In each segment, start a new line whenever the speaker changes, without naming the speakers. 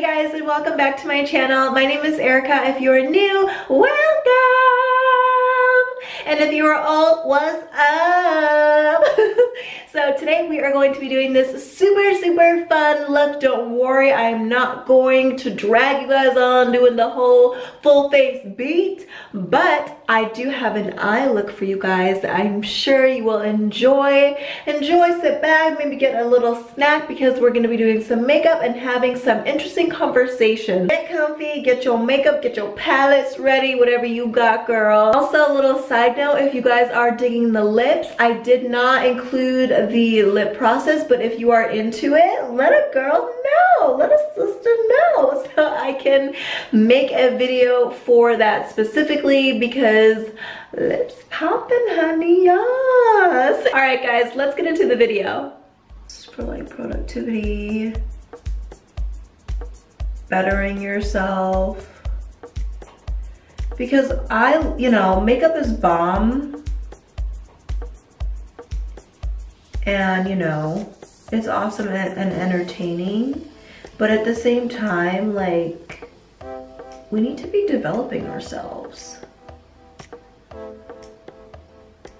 Hey guys, and welcome back to my channel. My name is Erica. If you're new, welcome! And if you are old, what's up? So today we are going to be doing this super fun look. Don't worry, I am not going to drag you guys on doing the whole full face beat, but I do have an eye look for you guys that I'm sure you will enjoy. Sit back, maybe get a little snack because we're going to be doing some makeup and having some interesting conversation. Get comfy, get your makeup, get your palettes ready, whatever you got, girl. Also, a little side note, if you guys are digging the lips, I did not include the lip process, but if you are into it, let a girl know, let a sister know, so I can make a video for that specifically because lips popping, honey, yes. All right guys, let's get into the video. For like productivity, bettering yourself, because makeup is bomb, and it's awesome and entertaining, but at the same time, like, we need to be developing ourselves.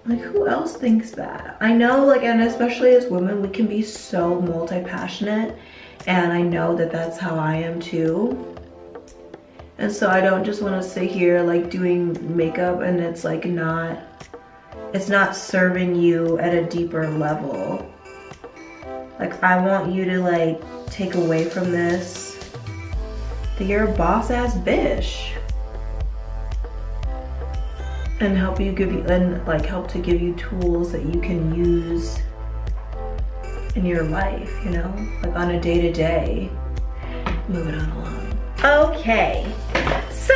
Like, who else thinks that? I know, like, and especially as women, we can be so multi-passionate, and I know that that's how I am too. And so I don't just want to sit here like doing makeup and it's like it's not serving you at a deeper level. Like, I want you to like take away from this that you're a boss ass bitch. And help to give you tools that you can use in your life, like on a day-to-day. Moving on along. Okay, so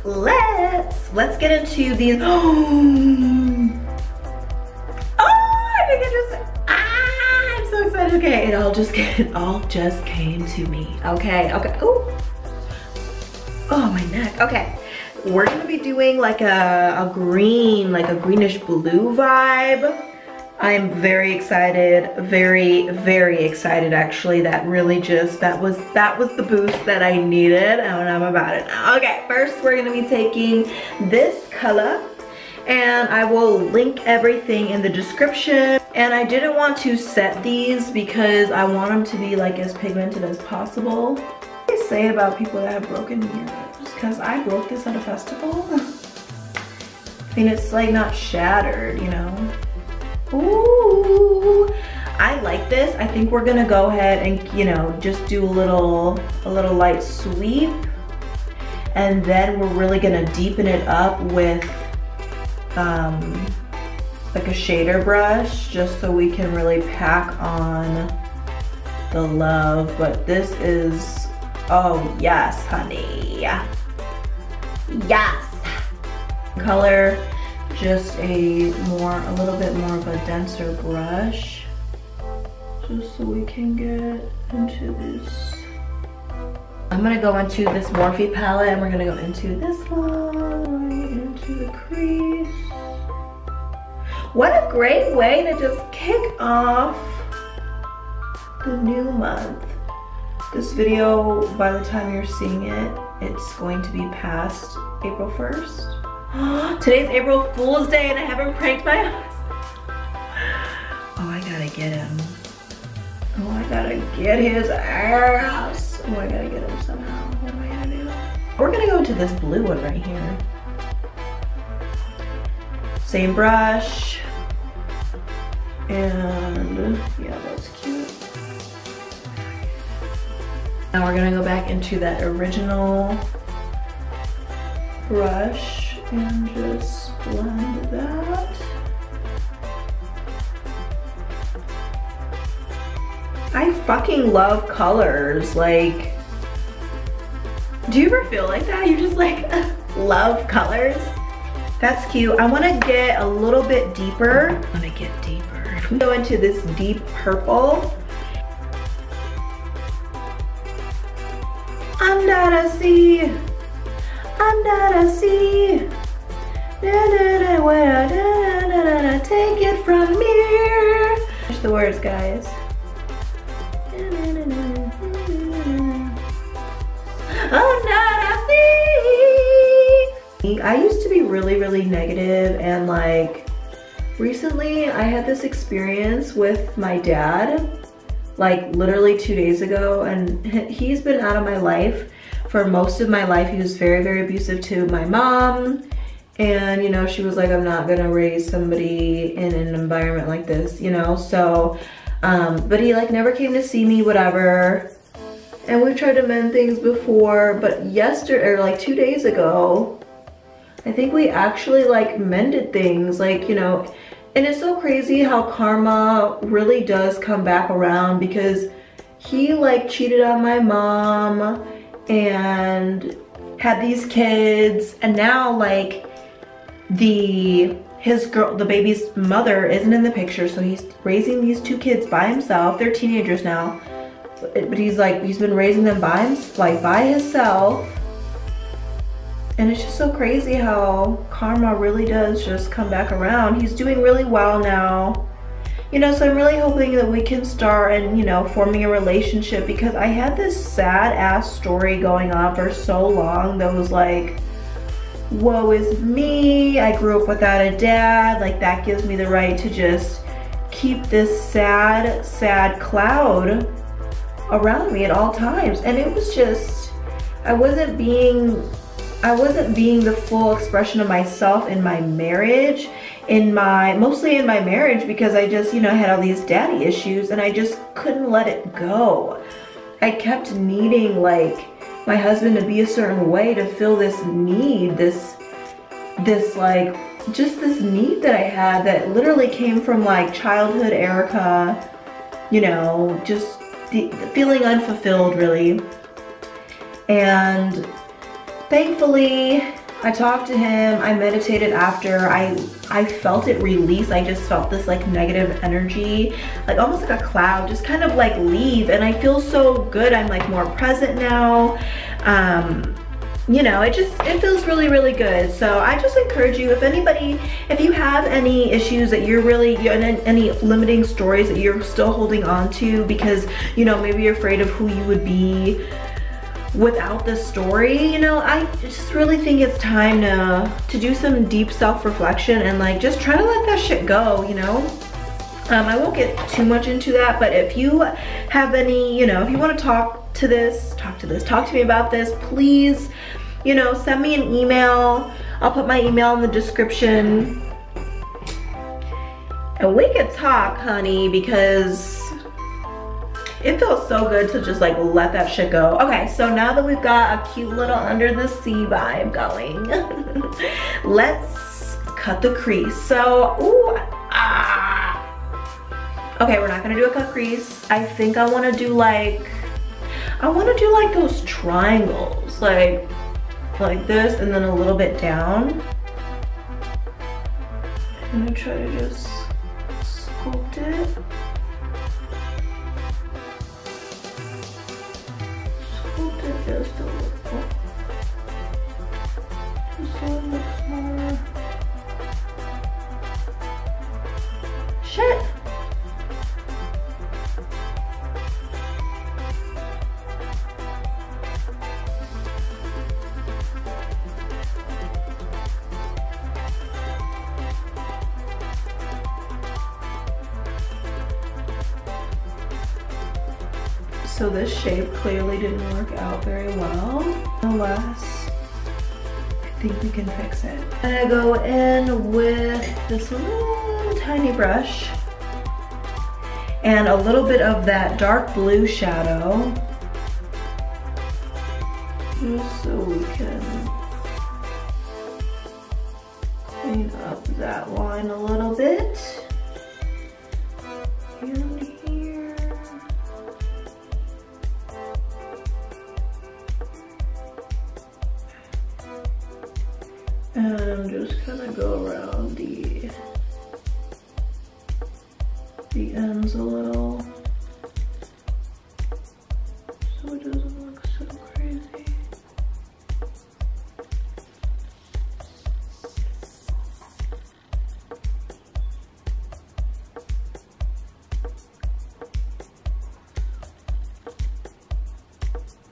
let's get into these. Oh, I think I'm so excited. Okay, it all just came to me. Okay. Oh, my neck. Okay. We're gonna be doing like a greenish blue vibe. I'm very excited, very excited actually. That really that was the boost that I needed, and I'm about it now. Okay, first we're gonna be taking this color, and I will link everything in the description. And I didn't want to set these because I want them to be like as pigmented as possible. What do they say about people that have broken mirrors? Because I broke this at a festival. I mean, it's like not shattered, Ooh, I like this. I think we're gonna go ahead and just do a little light sweep, and then we're really gonna deepen it up with like a shader brush, just so we can really pack on the love. But this is, oh yes, honey. Yes. Color, just a little bit more of a denser brush, just so we can get into this. I'm gonna go into this Morphe palette, and we're gonna go into this one, into the crease. What a great way to just kick off the new month. This video, by the time you're seeing it, it's going to be past April 1st. Today's April Fool's Day and I haven't pranked my husband. Oh, I gotta get him. Oh, I gotta get his ass. Oh, I gotta get him somehow. What am I gonna do? We're gonna go into this blue one right here. Same brush. And yeah, that's cute. Now we're gonna go back into that original brush and just blend that. I fucking love colors. Like, do you ever feel like that? You just like love colors? That's cute. I wanna get a little bit deeper. I wanna get deeper. Go into this deep purple. Under the sea, take it from me. Finish the words, guys. me. I used to be really negative, and like recently I had this experience with my dad, like literally 2 days ago, and he's been out of my life for most of my life. He was very abusive to my mom, and you know, she was like, I'm not gonna raise somebody in an environment like this, you know. So but he like never came to see me, whatever. And we've tried to mend things before, but yesterday, or like 2 days ago, I think we actually like mended things, like, you know. And it's so crazy how karma really does come back around, because he like cheated on my mom and had these kids, and now like the baby's mother isn't in the picture, so he's raising these 2 kids by himself. They're teenagers now. But he's been raising them by himself, and it's just so crazy how karma really does just come back around. He's doing really well now, you know, so I'm really hoping that we can start and, you know, forming a relationship, because I had this sad ass story going on for so long that was like, woe is me, I grew up without a dad, like that gives me the right to just keep this sad cloud around me at all times. And it was just, I wasn't being the full expression of myself in my marriage, mostly in my marriage, because I just, you know, had all these daddy issues, and I just couldn't let it go. I kept needing like my husband to be a certain way to fill this need, this like, just this need that I had that literally came from like childhood Erica, you know, just feeling unfulfilled really. And thankfully I talked to him, I meditated after, I felt it release. I just felt this like negative energy, like almost like a cloud, just kind of like leave, and I feel so good. I'm like more present now. You know, it feels really good. So I just encourage you, if you have any issues that you're really, any limiting stories that you're still holding on to, because, you know, maybe you're afraid of who you would be without this story, you know, I just really think it's time to do some deep self-reflection and like just try to let that shit go, you know. I won't get too much into that, but if you have any, you know, if you want to talk to me about this, please, you know, send me an email. I'll put my email in the description, and we can talk, honey, because it feels so good to just like let that shit go. Okay, so now that we've got a cute little under the sea vibe going, let's cut the crease. So, okay, we're not gonna do a cut crease. I think I wanna do like those triangles, like this, and then a little bit down. I'm gonna try to just sculpt it. Just a little, just so it looks more. Shit. So this shape clearly didn't work out very well. Nonetheless, I think we can fix it. I'm gonna go in with this little tiny brush and a little bit of that dark blue shadow, just so we can clean up that line a little bit. And I'm just gonna go around the ends a little, so it doesn't look so crazy.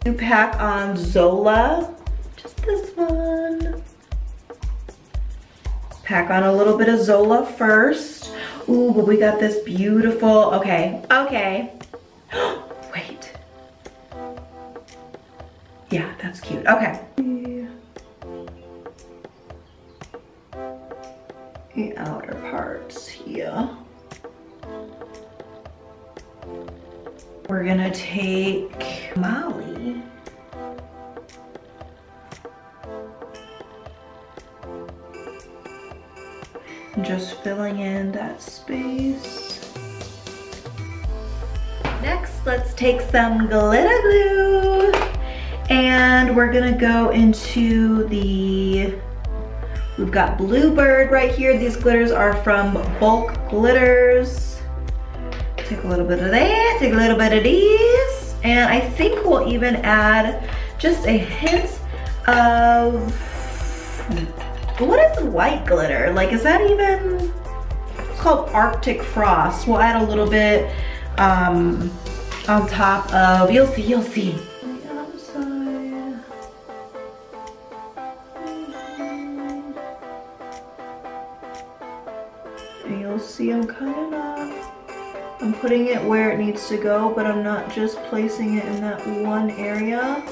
You pack on Zola, just this one. Pack on a little bit of Zola first. Ooh, but we got this beautiful, okay. Wait. Yeah, that's cute, okay. The outer parts here. We're gonna take Mali. Just filling in that space. Next, let's take some glitter glue. And we're gonna go into the, we've got Bluebird right here. These glitters are from Bulk Glitters. Take a little bit of that, take a little bit of these. And I think we'll even add just a hint of, what is white glitter? Like, is that even, it's called Arctic Frost. We'll add a little bit on top of, you'll see. On the outside. And you'll see I'm kind of not, I'm putting it where it needs to go, but I'm not just placing it in that one area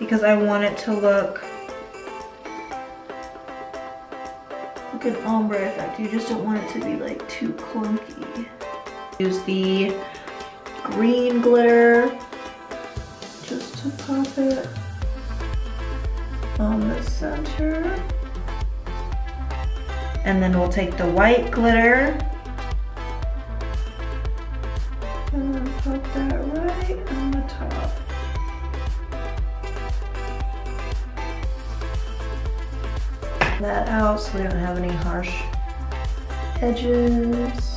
because I want it to look an ombre effect. You just don't want it to be like too clunky. Use the green glitter just to pop it on the center. And then we'll take the white glitter and then pop that right on the top. That out so we don't have any harsh edges.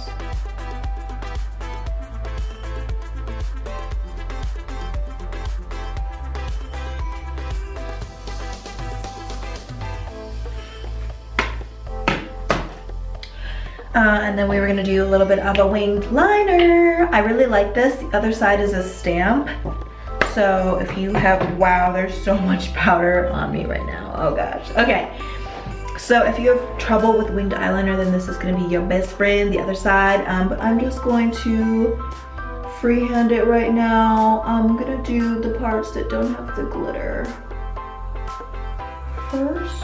And then we were gonna do a little bit of a winged liner. I really like this. The other side is a stamp. So if you have, wow, there's so much powder on me right now. Oh gosh, okay. So if you have trouble with winged eyeliner, then this is gonna be your best friend, the other side. But I'm just going to freehand it right now. I'm gonna do the parts that don't have the glitter first.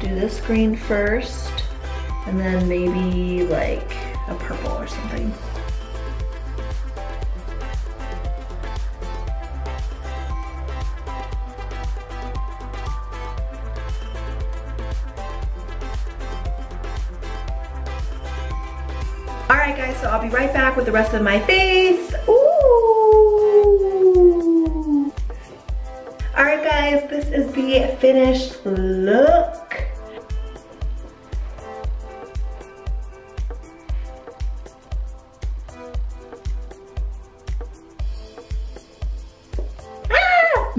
Do this green first, and then maybe like a purple or something. Alright guys, so I'll be right back with the rest of my face. Ooh! Alright guys, this is the finished look. Ah!